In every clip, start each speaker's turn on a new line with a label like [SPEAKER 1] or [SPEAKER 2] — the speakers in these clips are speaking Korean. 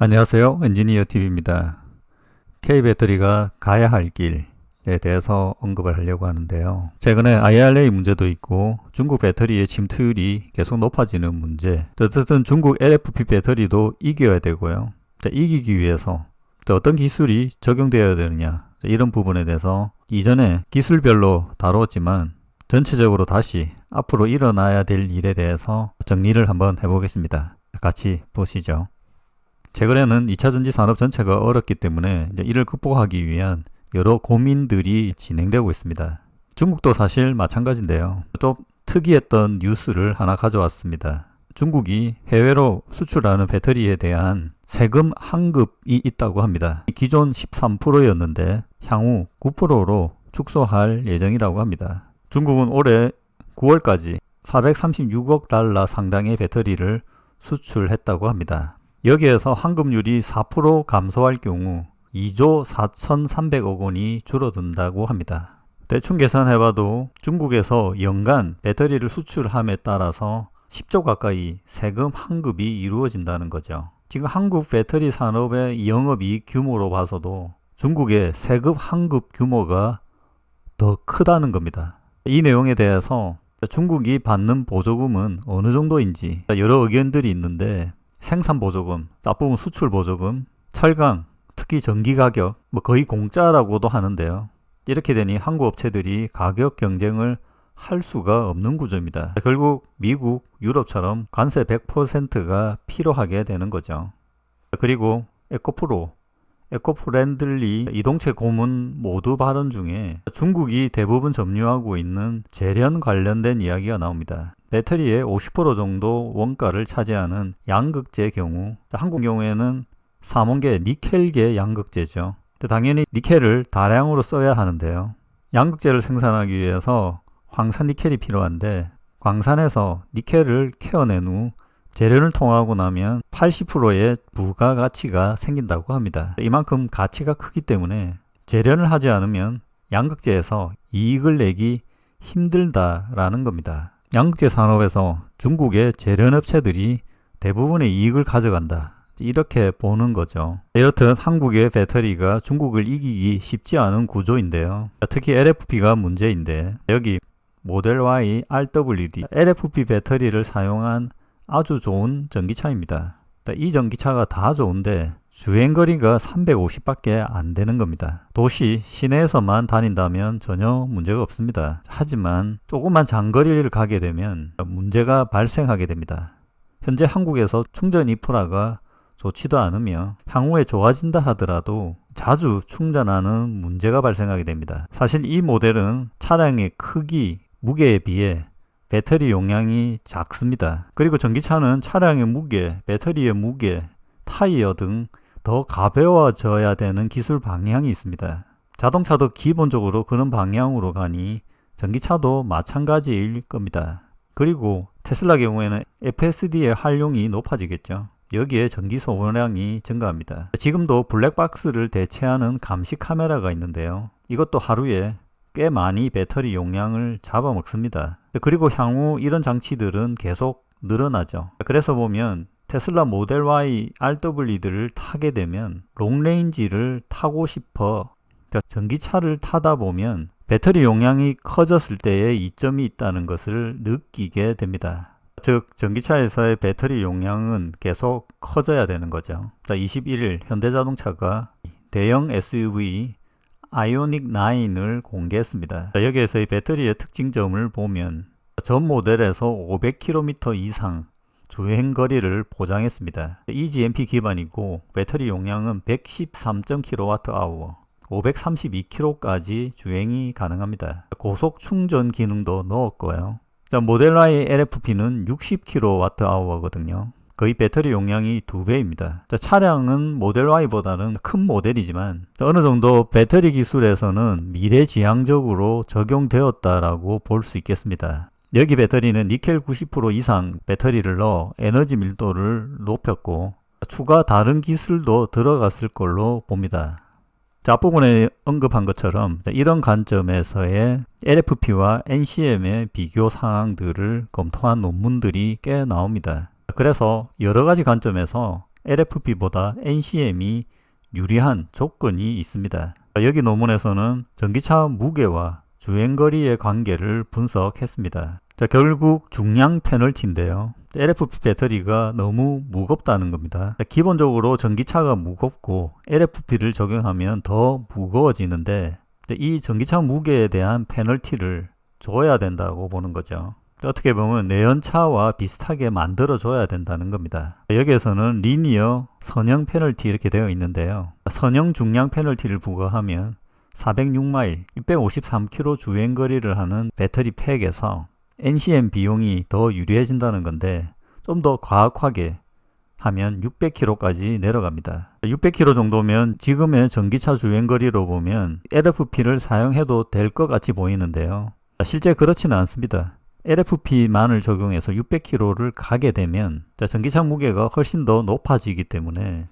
[SPEAKER 1] 안녕하세요. 엔지니어 TV입니다. K배터리가 가야 할 길에 대해서 언급을 하려고 하는데요. 최근에 IRA 문제도 있고 중국 배터리의 침투율이 계속 높아지는 문제, 어쨌든 중국 LFP 배터리도 이겨야 되고요. 이기기 위해서 어떤 기술이 적용되어야 되느냐, 이런 부분에 대해서 이전에 기술별로 다루었지만 전체적으로 다시 앞으로 일어나야 될 일에 대해서 정리를 한번 해보겠습니다. 같이 보시죠. 최근에는 2차전지 산업 전체가 어렵기 때문에 이를 극복하기 위한 여러 고민들이 진행되고 있습니다. 중국도 사실 마찬가지인데요. 좀 특이했던 뉴스를 하나 가져왔습니다. 중국이 해외로 수출하는 배터리에 대한 세금 환급이 있다고 합니다. 기존 13%였는데 향후 9%로 축소할 예정이라고 합니다. 중국은 올해 9월까지 436억 달러 상당의 배터리를 수출했다고 합니다. 여기에서 환급률이 4% 감소할 경우 2조 4,300억 원이 줄어든다고 합니다. 대충 계산해봐도 중국에서 연간 배터리를 수출함에 따라서 10조 가까이 세금 환급이 이루어진다는 거죠. 지금 한국 배터리 산업의 영업이익 규모로 봐서도 중국의 세금 환급 규모가 더 크다는 겁니다. 이 내용에 대해서 중국이 받는 보조금은 어느 정도인지 여러 의견들이 있는데, 생산 보조금, 앞부분 수출 보조금, 철강, 특히 전기 가격, 거의 공짜라고도 하는데요. 이렇게 되니 한국 업체들이 가격 경쟁을 할 수가 없는 구조입니다. 결국 미국, 유럽처럼 관세 100%가 필요하게 되는 거죠. 그리고 에코프로, 에코프렌들리 이동체 고문 모두 발언 중에 중국이 대부분 점유하고 있는 재련 관련된 이야기가 나옵니다. 배터리의 50% 정도 원가를 차지하는 양극재 경우, 한국 경우에는 삼원계 니켈계 양극재죠. 당연히 니켈을 다량으로 써야 하는데요. 양극재를 생산하기 위해서 황산 니켈이 필요한데, 광산에서 니켈을 캐어낸 후 재련을 통하고 나면 80%의 부가가치가 생긴다고 합니다. 이만큼 가치가 크기 때문에 재련을 하지 않으면 양극재에서 이익을 내기 힘들다라는 겁니다. 양극재 산업에서 중국의 재련업체들이 대부분의 이익을 가져간다, 이렇게 보는 거죠. 이렇듯 한국의 배터리가 중국을 이기기 쉽지 않은 구조인데요. 특히 LFP가 문제인데, 여기 모델 Y RWD LFP 배터리를 사용한 아주 좋은 전기차입니다. 이 전기차가 다 좋은데 주행거리가 350밖에 안 되는 겁니다. 도시 시내에서만 다닌다면 전혀 문제가 없습니다. 하지만 조금만 장거리를 가게 되면 문제가 발생하게 됩니다. 현재 한국에서 충전 인프라가 좋지도 않으며 향후에 좋아진다 하더라도 자주 충전하는 문제가 발생하게 됩니다. 사실 이 모델은 차량의 크기, 무게에 비해 배터리 용량이 작습니다. 그리고 전기차는 차량의 무게, 배터리의 무게, 타이어 등 더 가벼워져야 되는 기술 방향이 있습니다. 자동차도 기본적으로 그런 방향으로 가니 전기차도 마찬가지일 겁니다. 그리고 테슬라 경우에는 FSD의 활용이 높아지겠죠. 여기에 전기 소모량이 증가합니다. 지금도 블랙박스를 대체하는 감시 카메라가 있는데요. 이것도 하루에 꽤 많이 배터리 용량을 잡아먹습니다. 그리고 향후 이런 장치들은 계속 늘어나죠. 그래서 보면 테슬라 모델 Y RWD를 타게 되면 롱레인지를 타고 싶어 전기차를 타다 보면 배터리 용량이 커졌을 때의 이점이 있다는 것을 느끼게 됩니다. 즉 전기차에서의 배터리 용량은 계속 커져야 되는 거죠. 21일 현대자동차가 대형 SUV 아이오닉 9을 공개했습니다. 여기에서의 배터리의 특징점을 보면 전 모델에서 500km 이상 주행거리를 보장했습니다. eGMP 기반이고 배터리 용량은 113.kWh, 532km까지 주행이 가능합니다. 고속 충전 기능도 넣었고요. 모델 Y LFP는 60kWh거든요. 거의 배터리 용량이 2배입니다. 차량은 모델 Y보다는 큰 모델이지만 어느 정도 배터리 기술에서는 미래지향적으로 적용되었다라고 볼 수 있겠습니다. 여기 배터리는 니켈 90% 이상 배터리를 넣어 에너지 밀도를 높였고 추가 다른 기술도 들어갔을 걸로 봅니다. 앞부분에 언급한 것처럼 이런 관점에서의 LFP와 NCM의 비교 상황들을 검토한 논문들이 꽤 나옵니다. 그래서 여러 가지 관점에서 LFP보다 NCM이 유리한 조건이 있습니다. 여기 논문에서는 전기차 무게와 주행거리의 관계를 분석했습니다. 결국 중량 페널티인데요. LFP 배터리가 너무 무겁다는 겁니다. 기본적으로 전기차가 무겁고 LFP를 적용하면 더 무거워지는데 이 전기차 무게에 대한 페널티를 줘야 된다고 보는 거죠. 어떻게 보면 내연차와 비슷하게 만들어줘야 된다는 겁니다. 여기에서는 리니어 선형 페널티 이렇게 되어 있는데요. 선형 중량 페널티를 부과하면 406마일, 653km 주행거리를 하는 배터리 팩에서 NCM 비용이 더 유리해진다는 건데 좀 더 과학하게 하면 600km까지 내려갑니다. 600km 정도면 지금의 전기차 주행거리로 보면 LFP를 사용해도 될 것 같이 보이는데요. 실제 그렇지는 않습니다. LFP만을 적용해서 600km를 가게 되면 전기차 무게가 훨씬 더 높아지기 때문에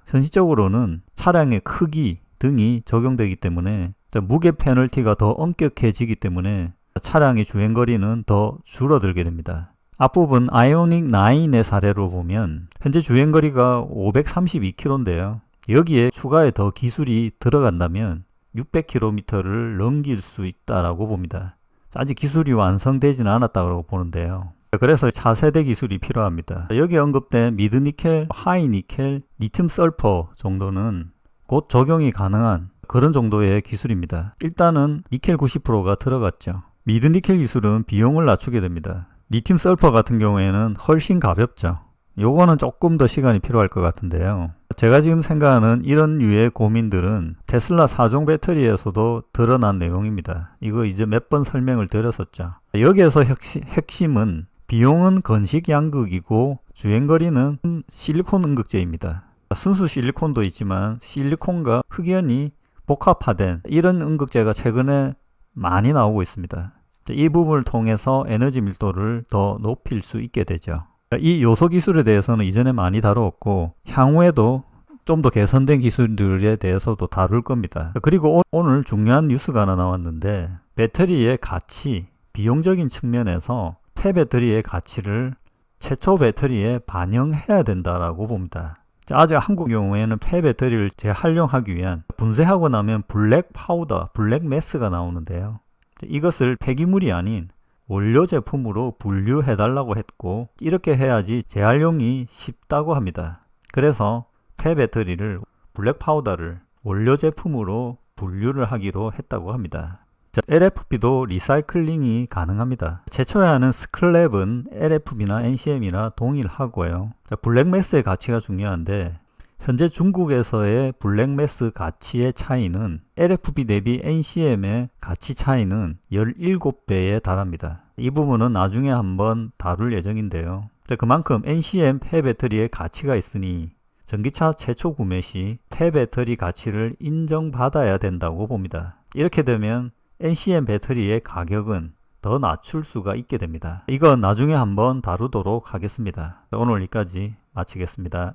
[SPEAKER 1] 현실적으로는 차량의 크기 등이 적용되기 때문에 무게 페널티가 더 엄격해지기 때문에 차량의 주행거리는 더 줄어들게 됩니다. 앞부분 아이오닉 9의 사례로 보면 현재 주행거리가 532km인데요. 여기에 추가에 더 기술이 들어간다면 600km를 넘길 수 있다라고 봅니다. 아직 기술이 완성되지는 않았다고 보는데요. 그래서 차세대 기술이 필요합니다. 여기 언급된 미드니켈, 하이니켈, 리튬 설퍼 정도는 곧 적용이 가능한 그런 정도의 기술입니다. 일단은 니켈 90%가 들어갔죠. 미드니켈 기술은 비용을 낮추게 됩니다. 리튬 설퍼 같은 경우에는 훨씬 가볍죠. 요거는 조금 더 시간이 필요할 것 같은데요. 제가 지금 생각하는 이런 류의 고민들은 테슬라 4종 배터리에서도 드러난 내용입니다. 이거 이제 몇 번 설명을 드렸었죠. 여기에서 핵심은 비용은 건식 양극이고 주행거리는 실리콘 음극재입니다. 순수 실리콘도 있지만 실리콘과 흑연이 복합화된 이런 음극재가 최근에 많이 나오고 있습니다. 이 부분을 통해서 에너지 밀도를 더 높일 수 있게 되죠. 이 요소 기술에 대해서는 이전에 많이 다루었고 향후에도 좀 더 개선된 기술들에 대해서도 다룰 겁니다. 그리고 오늘 중요한 뉴스가 하나 나왔는데 배터리의 가치, 비용적인 측면에서 폐배터리의 가치를 최초 배터리에 반영해야 된다라고 봅니다. 아직 한국 경우에는 폐배터리를 재활용하기 위한 분쇄하고 나면 블랙 파우더, 블랙 매스가 나오는데요. 이것을 폐기물이 아닌 원료 제품으로 분류해달라고 했고 이렇게 해야지 재활용이 쉽다고 합니다. 그래서 폐배터리를 블랙 파우더를 원료 제품으로 분류를 하기로 했다고 합니다. LFP도 리사이클링이 가능합니다. 최초에 하는 스클랩은 LFP나 NCM이나 동일하고요. 블랙매스의 가치가 중요한데 현재 중국에서의 블랙매스 가치의 차이는 LFP 대비 NCM의 가치 차이는 17배에 달합니다. 이 부분은 나중에 한번 다룰 예정인데요. 그만큼 NCM 폐배터리의 가치가 있으니 전기차 최초 구매 시 폐배터리 가치를 인정받아야 된다고 봅니다. 이렇게 되면 NCM 배터리의 가격은 더 낮출 수가 있게 됩니다. 이건 나중에 한번 다루도록 하겠습니다. 오늘 여기까지 마치겠습니다.